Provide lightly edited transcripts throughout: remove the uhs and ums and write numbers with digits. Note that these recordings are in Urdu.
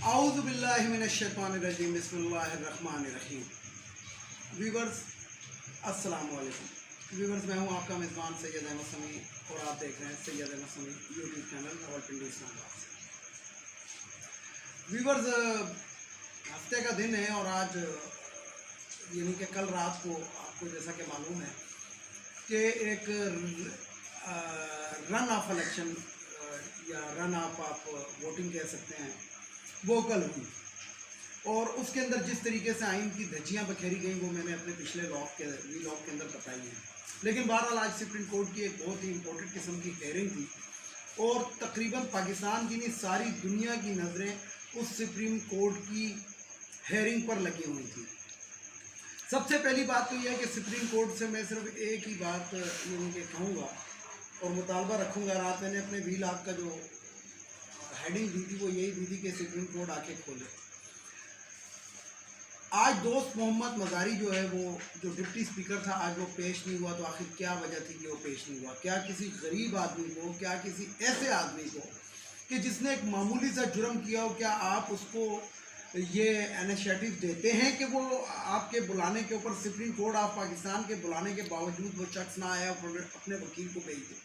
اعوذ باللہ من الشیطان الرجیم بسم اللہ الرحمن الرحیم۔ ویورز السلام علیکم۔ ویورز میں ہوں آپ کا میزبان سید احمد سمیع اور آپ دیکھ رہے ہیں سید احمد سمیع یوٹیوب چینل راولپنڈی اسلام آباد سے۔ ویورز ہفتے کا دن ہے اور آج یعنی کہ کل رات کو آپ کو جیسا کہ معلوم ہے کہ ایک رن آف الیکشن یا رن آف آپ ووٹنگ کہہ سکتے ہیں وہ کل ہوئی، اور اس کے اندر جس طریقے سے آئین کی دھجیاں بکھیری گئیں وہ میں نے اپنے پچھلے وی لاگ کے اندر بتائی ہیں، لیکن بہرحال آج سپریم کورٹ کی ایک بہت ہی امپورٹنٹ قسم کی ہیئرنگ تھی اور تقریباً پاکستان کی نہیں ساری دنیا کی نظریں اس سپریم کورٹ کی ہیئرنگ پر لگی ہوئی تھی۔ سب سے پہلی بات تو یہ ہے کہ سپریم کورٹ سے میں صرف ایک ہی بات یعنی کہ کہوں گا اور مطالبہ رکھوں گا۔ رات میں نے اپنے وی لاگ کا جو ہیڈنگ دی تھی وہ یہی دی تھی کہ سپریم کورٹ آ کے کھولے۔ آج دوست محمد مزاری جو ہے وہ جو ڈپٹی اسپیکر تھا آج وہ پیش نہیں ہوا، تو آخر کیا وجہ تھی کہ وہ پیش نہیں ہوا؟ کیا کسی غریب آدمی کو، کیا کسی ایسے آدمی کو کہ جس نے ایک معمولی سا جرم کیا ہو، کیا آپ اس کو یہ انیشیٹو دیتے ہیں کہ وہ آپ کے بلانے کے اوپر سپریم کورٹ آف پاکستان کے بلانے کے باوجود وہ شخص نہ آیا اور اپنے وکیل کو بھیج دے؟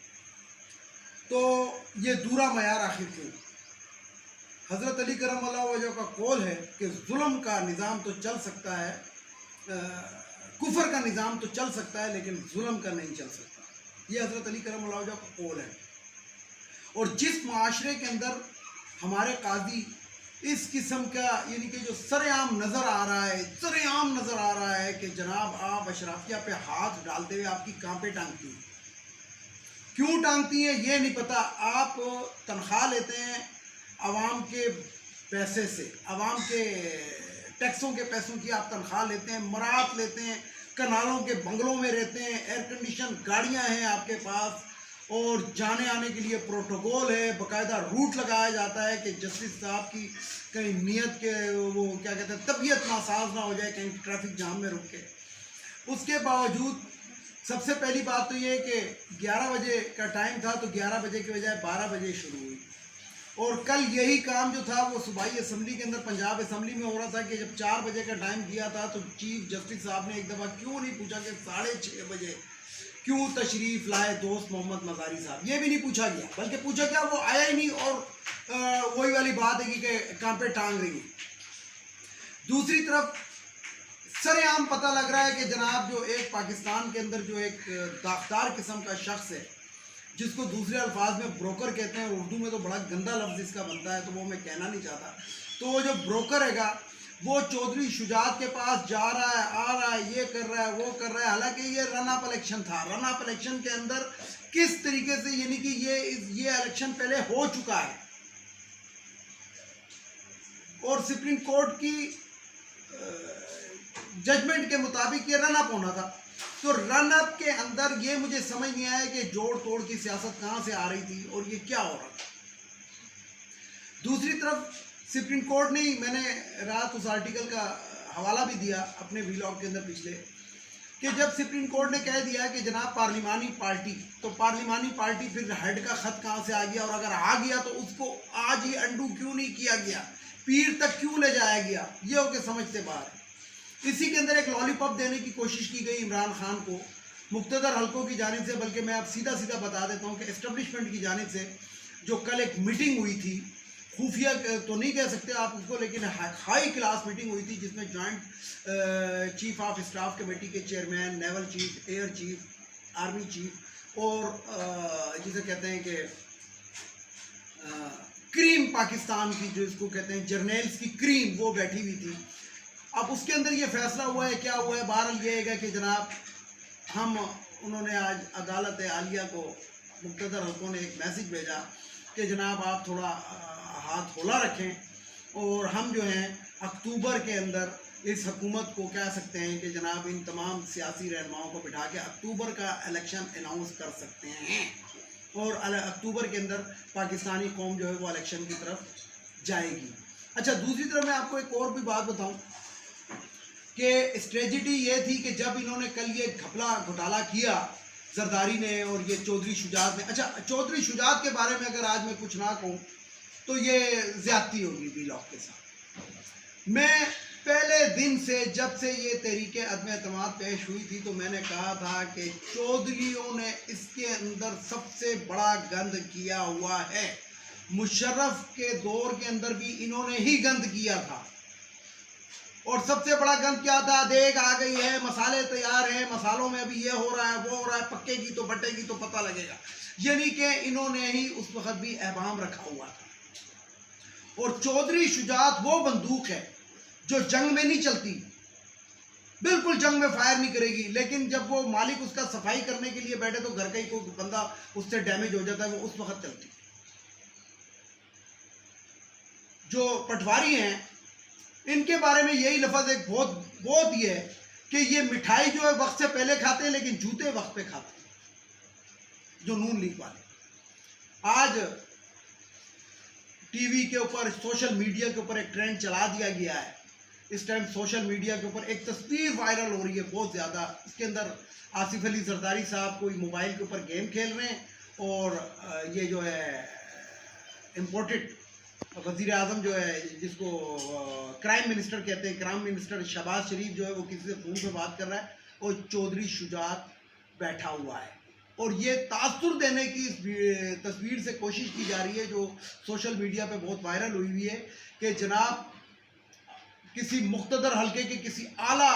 تو یہ دورا معیار آخر کیوں؟ حضرت علی کرم اللہ وجہ کا قول ہے کہ ظلم کا نظام تو چل سکتا ہے، کفر کا نظام تو چل سکتا ہے لیکن ظلم کا نہیں چل سکتا۔ یہ حضرت علی کرم اللہ وجہ کا قول ہے، اور جس معاشرے کے اندر ہمارے قاضی اس قسم کا یعنی کہ جو سر عام نظر آ رہا ہے کہ جناب آپ اشرافیہ پہ ہاتھ ڈالتے ہوئے آپ کی کہاں پہ ٹانگتی ہیں، کیوں ٹانگتی ہیں یہ نہیں پتا۔ آپ تنخواہ لیتے ہیں عوام کے پیسے سے، عوام کے ٹیکسوں کے پیسوں کی آپ تنخواہ لیتے ہیں، مراعات لیتے ہیں، کنالوں کے بنگلوں میں رہتے ہیں، ایئر کنڈیشن گاڑیاں ہیں آپ کے پاس، اور جانے آنے کے لیے پروٹوکول ہے، باقاعدہ روٹ لگایا جاتا ہے کہ جسٹس صاحب کی کہیں نیت کے وہ کیا کہتے ہیں طبیعت ناساز نہ ہو جائے، کہیں ٹریفک جام میں رک کے۔ اس کے باوجود سب سے پہلی بات تو یہ ہے کہ 11 بجے کا ٹائم تھا تو 11 بجے کے بجائے 12 بجے شروع ہوئی، اور کل یہی کام جو تھا وہ صوبائی اسمبلی کے اندر پنجاب اسمبلی میں ہو رہا تھا کہ جب 4 بجے کا ٹائم دیا تھا تو چیف جسٹس صاحب نے ایک دفعہ کیوں نہیں پوچھا کہ 6:30 بجے کیوں تشریف لائے دوست محمد مزاری صاحب؟ یہ بھی نہیں پوچھا گیا، بلکہ پوچھا گیا وہ آیا ہی نہیں، اور وہی والی بات ہے کہ کہاں پہ ٹانگ رہی ہے۔ دوسری طرف سر عام پتہ لگ رہا ہے کہ جناب جو ایک پاکستان کے اندر جو ایک داغدار قسم کا شخص ہے جس کو دوسرے الفاظ میں بروکر کہتے ہیں، اردو میں تو بڑا گندا لفظ اس کا بنتا ہے تو وہ میں کہنا نہیں چاہتا، تو وہ جو بروکر ہے گا وہ چودھری شجاعت کے پاس جا رہا ہے، آ رہا ہے، یہ کر رہا ہے، وہ کر رہا ہے، حالانکہ یہ رن اپ الیکشن تھا۔ رن اپ الیکشن کے اندر کس طریقے سے یعنی کہ یہ الیکشن پہلے ہو چکا ہے اور سپریم کورٹ کی ججمنٹ کے مطابق یہ رن اپ ہونا تھا، تو رن اپ کے اندر یہ مجھے سمجھ نہیں آیا کہ جوڑ توڑ کی سیاست کہاں سے آ رہی تھی اور یہ کیا ہو رہا تھا۔ دوسری طرف سپریم کورٹ نے، میں نے رات اس آرٹیکل کا حوالہ بھی دیا اپنے وی لاگ کے اندر پچھلے، کہ جب سپریم کورٹ نے کہہ دیا کہ جناب پارلیمانی پارٹی، تو پارلیمانی پارٹی پھر ہیڈ کا خط کہاں سے آ گیا، اور اگر آ گیا تو اس کو آج ہی انڈو کیوں نہیں کیا گیا، پیر تک کیوں لے جایا گیا، یہ ہو کے سمجھ سے باہر ہے۔ اسی کے اندر ایک لالی پاپ دینے کی کوشش کی گئی عمران خان کو مقتدر حلقوں کی جانب سے، بلکہ میں اب سیدھا بتا دیتا ہوں کہ اسٹیبلشمنٹ کی جانب سے جو کل ایک میٹنگ ہوئی تھی، خفیہ تو نہیں کہہ سکتے آپ اس کو، لیکن ہائی کلاس میٹنگ ہوئی تھی جس میں joint chief of staff committee کے chairman, naval chief, air chief, army chief, اور جسے کہتے ہیں کہ کریم پاکستان کی جو اس کو کہتے ہیں جرنیلز کی کریم، وہ بیٹھی ہوئی تھی۔ اب اس کے اندر یہ فیصلہ ہوا ہے، کیا ہوا ہے، بہرحال یہ ہے کہ جناب انہوں نے آج عدالت عالیہ کو مقتدر حلقوں نے ایک میسج بھیجا کہ جناب آپ تھوڑا ہاتھ ہولہ رکھیں، اور ہم جو ہیں اکتوبر کے اندر اس حکومت کو کہہ سکتے ہیں کہ جناب ان تمام سیاسی رہنماؤں کو بٹھا کے اکتوبر کا الیکشن اناؤنس کر سکتے ہیں، اور اکتوبر کے اندر پاکستانی قوم جو ہے وہ الیکشن کی طرف جائے گی۔ اچھا، دوسری طرف میں آپ کو ایک اور بھی بات بتاؤں کہ اسٹریٹجی یہ تھی کہ جب انہوں نے کل یہ گھپلا گھوٹالا کیا زرداری نے اور یہ چودھری شجاعت نے، اچھا چودھری شجاعت کے بارے میں اگر آج میں کچھ نہ کہوں تو یہ زیادتی ہوگی وی لاگ کے ساتھ، میں پہلے دن سے جب سے یہ تحریک عدم اعتماد پیش ہوئی تھی تو میں نے کہا تھا کہ چودھریوں نے اس کے اندر سب سے بڑا گند کیا ہوا ہے. مشرف کے دور کے اندر بھی انہوں نے ہی گند کیا تھا. اور سب سے بڑا گند کیا تھا؟ دیگ آ گئی ہے، مسالے تیار ہیں، مسالوں میں ابھی یہ ہو رہا ہے وہ ہو رہا ہے، پکے گی تو بٹے گی تو پتہ لگے گا. یعنی کہ انہوں نے ہی اس وقت بھی احبام رکھا ہوا تھا. اور چودھری شجاعت وہ بندوق ہے جو جنگ میں نہیں چلتی، بالکل جنگ میں فائر نہیں کرے گی، لیکن جب وہ مالک اس کا صفائی کرنے کے لیے بیٹھے تو گھر کا ہی کوئی بندہ اس سے ڈیمیج ہو جاتا ہے، وہ اس وقت چلتی. جو پٹواری ہیں ان کے بارے میں یہی لفظ ایک بہت یہ ہے کہ یہ مٹھائی جو ہے وقت سے پہلے کھاتے ہیں لیکن جوتے وقت پہ کھاتے ہیں. جو نون لیگ والے آج ٹی وی کے اوپر، سوشل میڈیا کے اوپر ایک ٹرینڈ چلا دیا گیا ہے. اس ٹائم سوشل میڈیا کے اوپر ایک تصویر وائرل ہو رہی ہے بہت زیادہ. اس کے اندر آصف علی زرداری صاحب کوئی موبائل کے اوپر گیم کھیل رہے ہیں اور یہ جو ہے امپورٹڈ وزیر اعظم جو ہے جس کو کرائم منسٹر کہتے ہیں، کرائم منسٹر شہباز شریف جو ہے وہ کسی سے فون پہ بات کر رہا ہے اور چودھری شجاعت بیٹھا ہوا ہے. اور یہ تاثر دینے کی تصویر سے کوشش کی جا رہی ہے جو سوشل میڈیا پہ بہت وائرل ہوئی ہے کہ جناب کسی مقتدر حلقے کے کسی اعلیٰ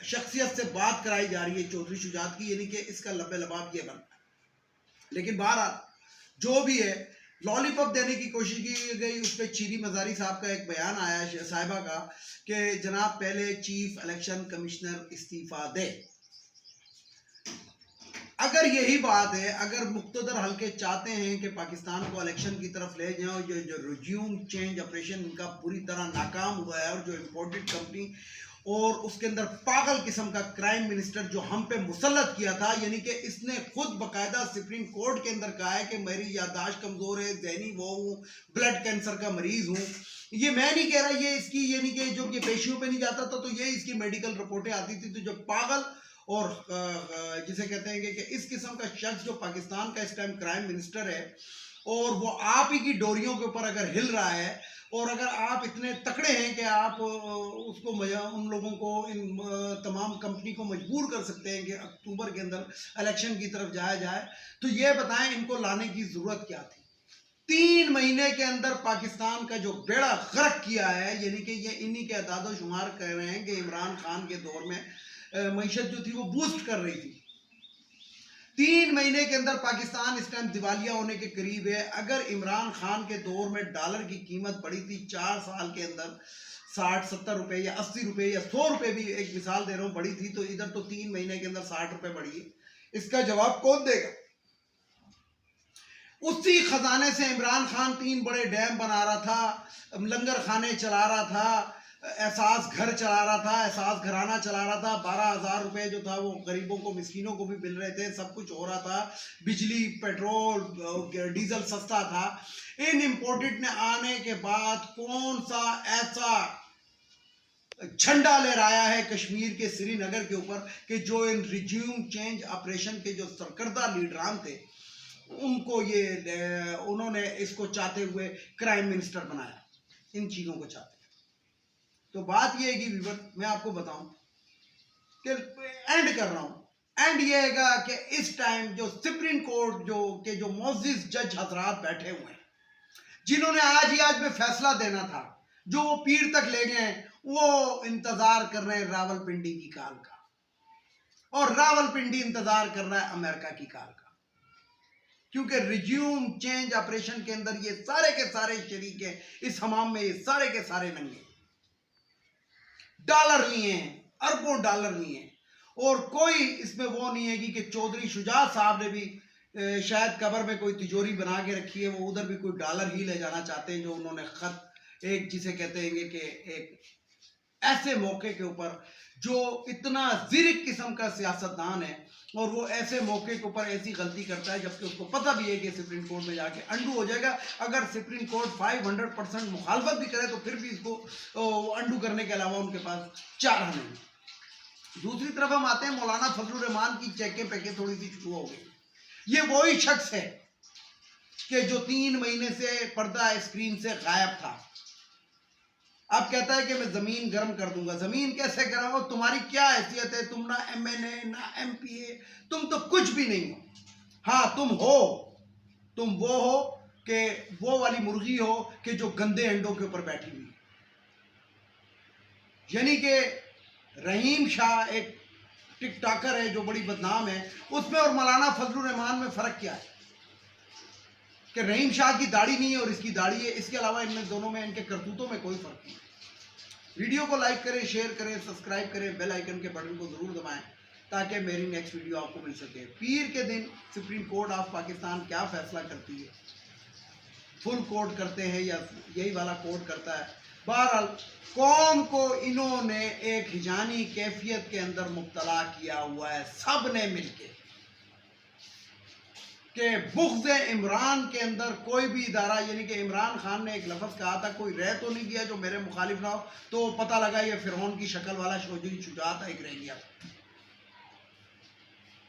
شخصیت سے بات کرائی جا رہی ہے چودھری شجاعت کی، یعنی کہ اس کا لب لباب یہ بنتا ہے. لیکن بہرحال جو بھی ہے لالی پاپ دینے کی کوشش کی گئی. اس پہ چیری مزاری صاحب کا ایک بیان آیا صاحبہ کا کہ جناب پہلے چیف الیکشن کمشنر استعفیٰ دے. اگر یہی بات ہے، اگر مقتدر حلقے چاہتے ہیں کہ پاکستان کو الیکشن کی طرف لے جائیں اور جو ریجیوم چینج آپریشن ان کا پوری طرح ناکام ہوا ہے اور جو امپورٹڈ کمپنی اور اس کے اندر پاگل قسم کا کرائم منسٹر جو ہم پہ مسلط کیا تھا، یعنی کہ اس نے خود باقاعدہ سپریم کورٹ کے اندر کہا ہے کہ میری یادداشت کمزور ہے، ذہنی وہ ہوں، بلڈ کینسر کا مریض ہوں. یہ میں نہیں کہہ رہا، یہ اس کی یعنی کہ جو یہ پیشیوں پہ نہیں جاتا تھا تو یہ اس کی میڈیکل رپورٹیں آتی تھی. تو جو پاگل اور جسے کہتے ہیں کہ اس قسم کا شخص جو پاکستان کا اس ٹائم کرائم منسٹر ہے اور وہ آپ ہی کی ڈوریوں کے اوپر اگر ہل رہا ہے اور اگر آپ اتنے تکڑے ہیں کہ آپ اس کو ان لوگوں کو ان تمام کمپنی کو مجبور کر سکتے ہیں کہ اکتوبر کے اندر الیکشن کی طرف جایا جائے، تو یہ بتائیں ان کو لانے کی ضرورت کیا تھی؟ 3 مہینے کے اندر پاکستان کا جو بیڑا غرق کیا ہے، یعنی کہ یہ انہی کے اعداد و شمار کر رہے ہیں کہ عمران خان کے دور میں معیشت جو تھی وہ بوسٹ کر رہی تھی. 3 مہینے کے اندر پاکستان اس ٹائم دیوالیہ ہونے کے قریب ہے. اگر عمران خان کے دور میں ڈالر کی قیمت بڑھی تھی 4 سال کے اندر 60-70 روپے یا 80 روپے یا 100 روپے بھی ایک مثال دے رہا ہوں بڑھی تھی، تو ادھر تو 3 مہینے کے اندر 60 روپے بڑھی ہے. اس کا جواب کون دے گا؟ اسی خزانے سے عمران خان 3 بڑے ڈیم بنا رہا تھا، لنگر خانے چلا رہا تھا، احساس گھر چلا رہا تھا، احساس گھرانہ چلا رہا تھا. 12,000 روپے جو تھا وہ غریبوں کو مسکینوں کو بھی مل رہے تھے، سب کچھ ہو رہا تھا. بجلی پیٹرول ڈیزل سستا تھا. ان امپورٹڈ نے آنے کے بعد کون سا ایسا جھنڈا لہرایا ہے کشمیر کے سری نگر کے اوپر کہ جو ان ریجیوم چینج آپریشن کے جو سرکردہ لیڈران تھے ان کو انہوں نے اس کو چاہتے ہوئے کرائم منسٹر بنایا، ان چیزوں کو چاہتے. تو بات یہ ہے کہ ویور میں آپ کو بتاؤں کہ اینڈ کر رہا ہوں، اینڈ یہ ہے گا کہ اس ٹائم جو سپریم کورٹ جو معزز جج حضرات بیٹھے ہوئے ہیں جنہوں نے آج میں فیصلہ دینا تھا، جو وہ پیر تک لے گئے ہیں، وہ انتظار کر رہے ہیں راول پنڈی کی کال کا، اور راول پنڈی انتظار کر رہا ہے امریکہ کی کال کا. کیونکہ ریجیوم چینج آپریشن کے اندر یہ سارے کے سارے شریک ہیں اس حمام میں، یہ سارے کے سارے ننگے ڈالر لیے ہیں، اربوں ڈالر لیے ہیں. اور کوئی اس میں وہ نہیں ہے کہ چودھری شجاعت صاحب نے بھی شاید قبر میں کوئی تجوری بنا کے رکھی ہے، وہ ادھر بھی کوئی ڈالر ہی لے جانا چاہتے ہیں جو انہوں نے خط ایک جسے کہتے ہیں کہ ایک ایسے موقع کے اوپر جو اتنا زرک قسم کا سیاستدان ہے اور وہ ایسے موقع کے اوپر ایسی غلطی کرتا ہے جبکہ اس کو پتہ بھی ہے کہ سپریم کورٹ میں جا کے انڈو ہو جائے گا. اگر سپریم کورٹ 500% مخالفت بھی کرے تو پھر بھی اس کو انڈو کرنے کے علاوہ ان کے پاس چارہ نہیں. دوسری طرف ہم آتے ہیں مولانا فضل الرحمان کی چیکیں پیکیں تھوڑی سی شروع ہو گئی. یہ وہی شخص ہے کہ جو 3 مہینے سے پردہ اسکرین سے غائب تھا. اب کہتا ہے کہ میں زمین گرم کر دوں گا. زمین کیسے گرم ہو؟ تمہاری کیا حیثیت ہے؟ تم نہ ایم این اے نہ ایم پی اے، تم تو کچھ بھی نہیں ہو. ہاں تم وہ ہو کہ وہ والی مرغی ہو کہ جو گندے انڈوں کے اوپر بیٹھی ہوئی. یعنی کہ رحیم شاہ ایک ٹک ٹاکر ہے جو بڑی بدنام ہے، اس میں اور مولانا فضل الرحمان میں فرق کیا ہے؟ کہ رحیم شاہ کی داڑھی نہیں ہے اور اس کی داڑھی ہے. اس کے علاوہ ان میں دونوں میں، ان کے کرتوتوں میں کوئی فرق نہیں. ویڈیو کو لائک کریں، شیئر کریں، سبسکرائب کریں، بیل آئیکن کے بٹن کو ضرور دبائیں تاکہ میری نیکسٹ ویڈیو آپ کو مل سکے. پیر کے دن سپریم کورٹ آف پاکستان کیا فیصلہ کرتی ہے؟ فل کورٹ کرتے ہیں یا یہی والا کورٹ کرتا ہے؟ بہرحال قوم کو انہوں نے ایک ہجانی کیفیت کے اندر مبتلا کیا ہوا ہے، سب نے مل کے، کہ بغض عمران کے اندر کوئی بھی ادارہ، یعنی کہ عمران خان نے ایک لفظ کہا تھا کوئی رہ تو نہیں گیا جو میرے مخالف نہ ہو، تو پتہ لگا یہ فرعون کی شکل والا شجاعت ایک رہ گیا.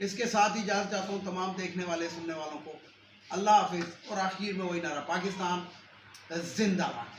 اس کے ساتھ ہی اجازت چاہتا ہوں تمام دیکھنے والے سننے والوں کو. اللہ حافظ. اور آخر میں وہی نعرہ، پاکستان زندہ باد.